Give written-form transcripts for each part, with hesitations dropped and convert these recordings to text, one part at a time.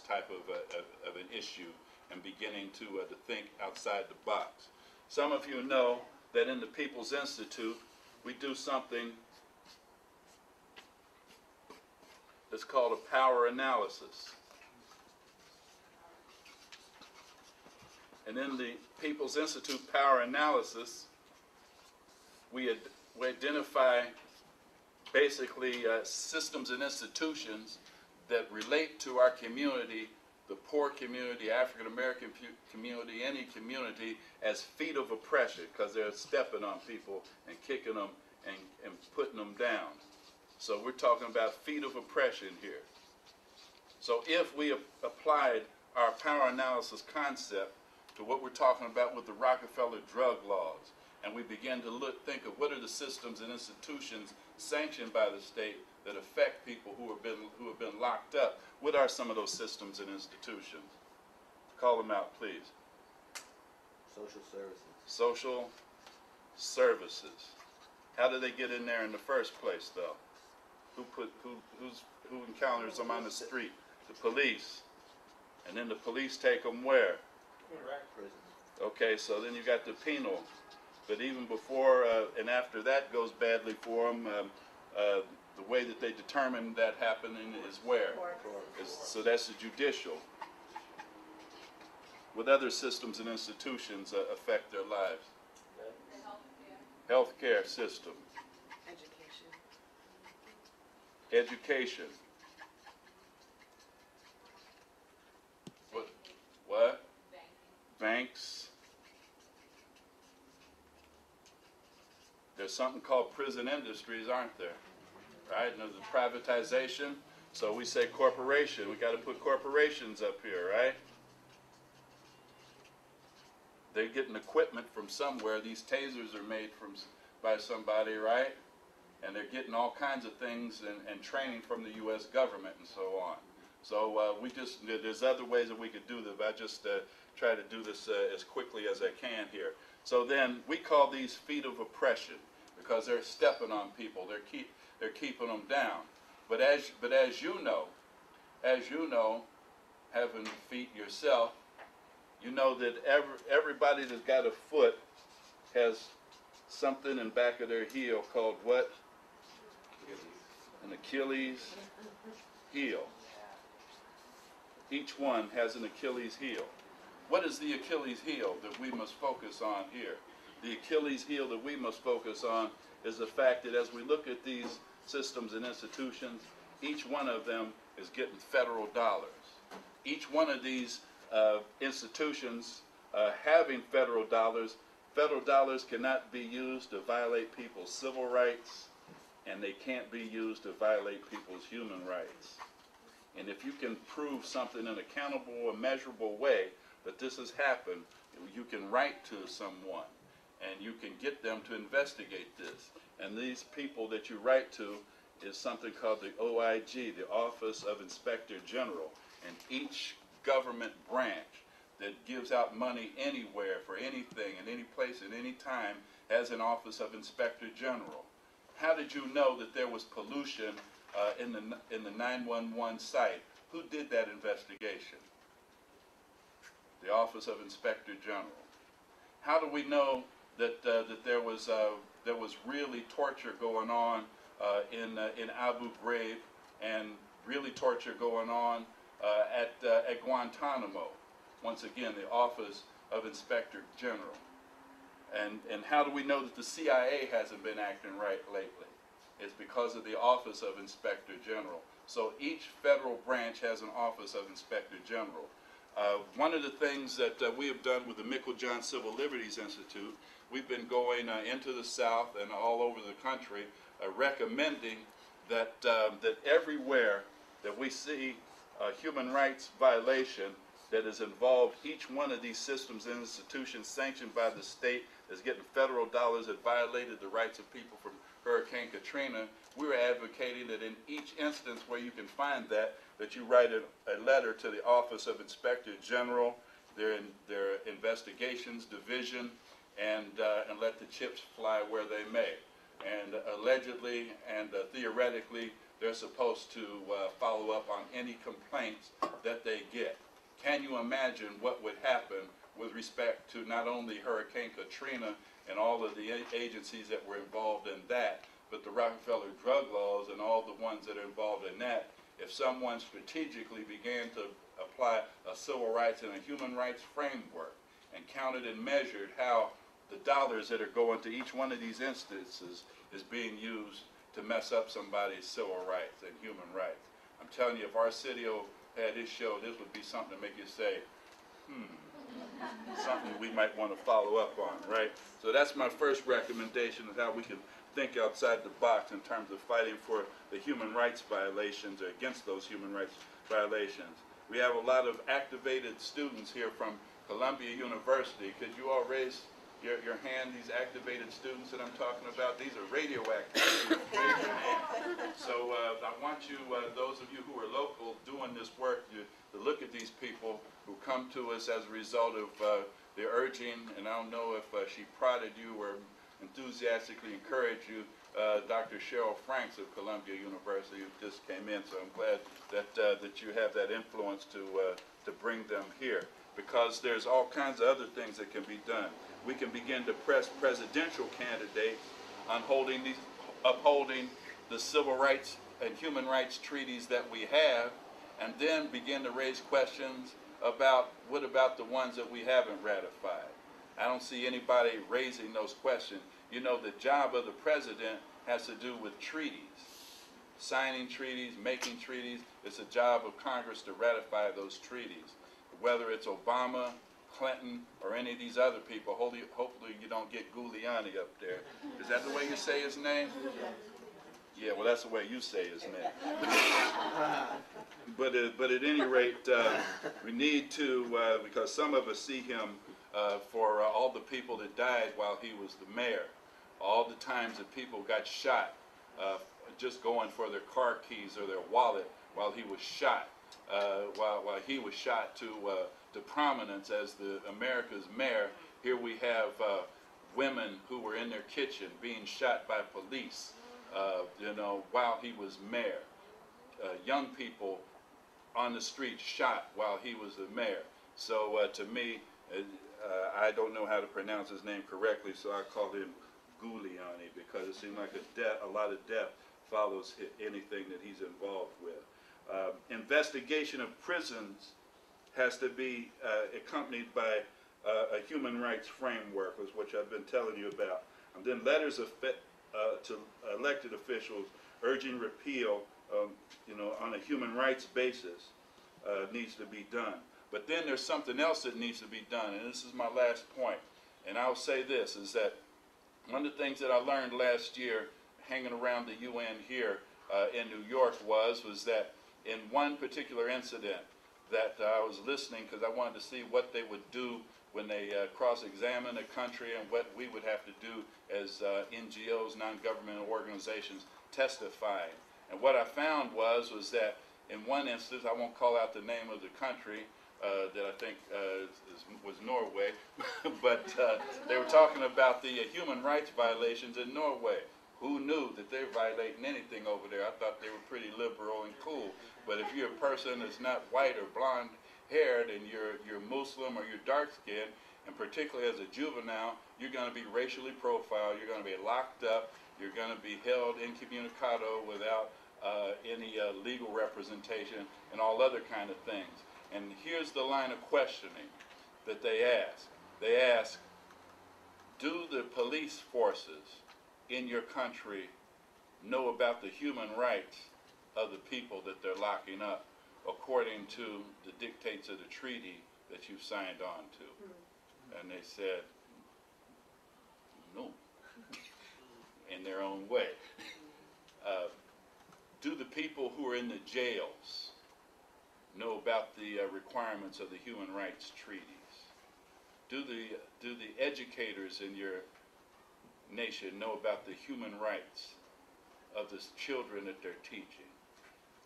type of an issue and beginning to think outside the box. Some of you know that in the People's Institute, we do something that's called a power analysis. And in the People's Institute power analysis, we identify basically systems and institutions that relate to our community, the poor community, African American community, any community, as feet of oppression, because they're stepping on people and kicking them and putting them down. So we're talking about feet of oppression here. So if we applied our power analysis concept to what we're talking about with the Rockefeller Drug Laws, and we begin to think of what are the systems and institutions sanctioned by the state that affect people who have been locked up. What are some of those systems and institutions? Call them out, please. Social services. Social services. How do they get in there in the first place, though? Who encounters them on the street? The police. And then the police take them where? Prison. Okay, so then you got the penal. But even before and after that goes badly for them, the way that they determine that happening is where? So that's the judicial. What other systems and institutions affect their lives? Healthcare system. Education. What? Banks. There's something called prison industries, aren't there? Right? And there's the privatization. So we say corporation. We got to put corporations up here, right? They're getting equipment from somewhere. These tasers are made by somebody, right? And they're getting all kinds of things and training from the U.S. government and so on. So there's other ways that we could do this, but I just try to do this as quickly as I can here. So then we call these feet of oppression because they're stepping on people. They're keeping them down. But as you know, having feet yourself, you know that everybody that's got a foot has something in back of their heel called what? An Achilles heel. Each one has an Achilles heel. What is the Achilles heel that we must focus on here? The Achilles heel that we must focus on is the fact that as we look at these systems and institutions, each one of them is getting federal dollars. Each one of these institutions having federal dollars cannot be used to violate people's civil rights, and they can't be used to violate people's human rights. And if you can prove something in an accountable and measurable way that this has happened, you can write to someone and you can get them to investigate this. And these people that you write to is something called the OIG, the Office of Inspector General. And each government branch that gives out money anywhere for anything, in any place, at any time, has an Office of Inspector General. How did you know that there was pollution in the 911 site? Who did that investigation? The Office of Inspector General. How do we know that there was really torture going on in Abu Ghraib and really torture going on at Guantanamo? Once again, the Office of Inspector General. And how do we know that the CIA hasn't been acting right lately? It's because of the Office of Inspector General. So each federal branch has an Office of Inspector General. One of the things that we have done with the Meiklejohn Civil Liberties Institute, we've been going into the South and all over the country recommending that everywhere that we see a human rights violation that has involved each one of these systems and institutions sanctioned by the state that's getting federal dollars that violated the rights of people from Hurricane Katrina, we're advocating that in each instance where you can find that you write a letter to the Office of Inspector General, their investigations division, and let the chips fly where they may. and allegedly and theoretically they're supposed to follow up on any complaints that they get. Can you imagine what would happen with respect to not only Hurricane Katrina and all of the agencies that were involved in that, but the Rockefeller Drug Laws and all the ones that are involved in that, if someone strategically began to apply a civil rights and a human rights framework and counted and measured how the dollars that are going to each one of these instances is being used to mess up somebody's civil rights and human rights. I'm telling you, if our city had this show, this would be something to make you say, something we might want to follow up on, right? So that's my first recommendation of how we can think outside the box in terms of fighting for the human rights violations or against those human rights violations. We have a lot of activated students here from Columbia University. Could you all raise your hand, these activated students that I'm talking about? These are radioactive students. Raise your hand. So I want you, those of you who are local doing this work, to look at these people who come to us as a result of the urging, and I don't know if she prodded you or enthusiastically encouraged you, Dr. Cheryl Franks of Columbia University, who just came in. So I'm glad that you have that influence to bring them here, because there's all kinds of other things that can be done. We can begin to press presidential candidates on upholding the civil rights and human rights treaties that we have, and then begin to raise questions about what about the ones that we haven't ratified. I don't see anybody raising those questions. You know, the job of the president has to do with treaties, signing treaties, making treaties. It's a job of Congress to ratify those treaties. Whether it's Obama, Clinton, or any of these other people, hopefully you don't get Giuliani up there. Is that the way you say his name? Yeah, well, that's the way you say his name. But at any rate, we need to, because some of us see him for all the people that died while he was the mayor, all the times that people got shot just going for their car keys or their wallet while he was shot, while he was shot to prominence as the America's mayor. Here we have women who were in their kitchen being shot by police, you know, while he was mayor. Young people on the street shot while he was the mayor. So to me, I don't know how to pronounce his name correctly, so I call him Giuliani, because it seems like a lot of death follows anything that he's involved with. Investigation of prisons has to be accompanied by a human rights framework, which I've been telling you about. And then letters to elected officials urging repeal, you know, on a human rights basis needs to be done. But then there's something else that needs to be done, and this is my last point. And I'll say this, is that one of the things that I learned last year hanging around the UN here in New York was that in one particular incident that I was listening, because I wanted to see what they would do when they cross-examine a country and what we would have to do as NGOs, non-governmental organizations, testifying. And what I found was that in one instance, I won't call out the name of the country, that I think was Norway, but they were talking about the human rights violations in Norway. Who knew that they're violating anything over there? I thought they were pretty liberal and cool. But if you're a person that's not white or blonde haired and you're Muslim or you're dark skinned, and particularly as a juvenile, you're going to be racially profiled, you're going to be locked up, you're going to be held incommunicado without any legal representation and all other kind of things. And here's the line of questioning that they ask. They ask, do the police forces in your country know about the human rights of the people that they're locking up according to the dictates of the treaty that you've signed on to? And they said, no, in their own way. Do the people who are in the jails know about the requirements of the human rights treaties? Do the educators in your nation know about the human rights of the children that they're teaching?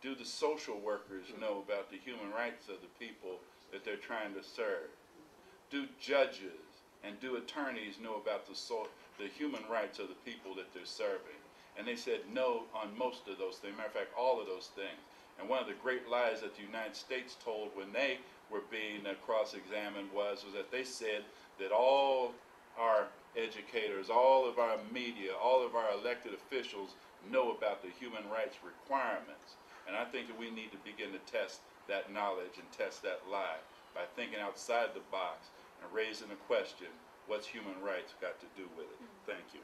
Do the social workers know about the human rights of the people that they're trying to serve? Do judges and do attorneys know about the the human rights of the people that they're serving. And they said no on most of those things. Matter of fact, all of those things. And one of the great lies that the United States told when they were being cross-examined was that they said that all our educators, all of our media, all of our elected officials know about the human rights requirements. And I think that we need to begin to test that knowledge and test that lie by thinking outside the box and raising the question, what's human rights got to do with it? Thank you.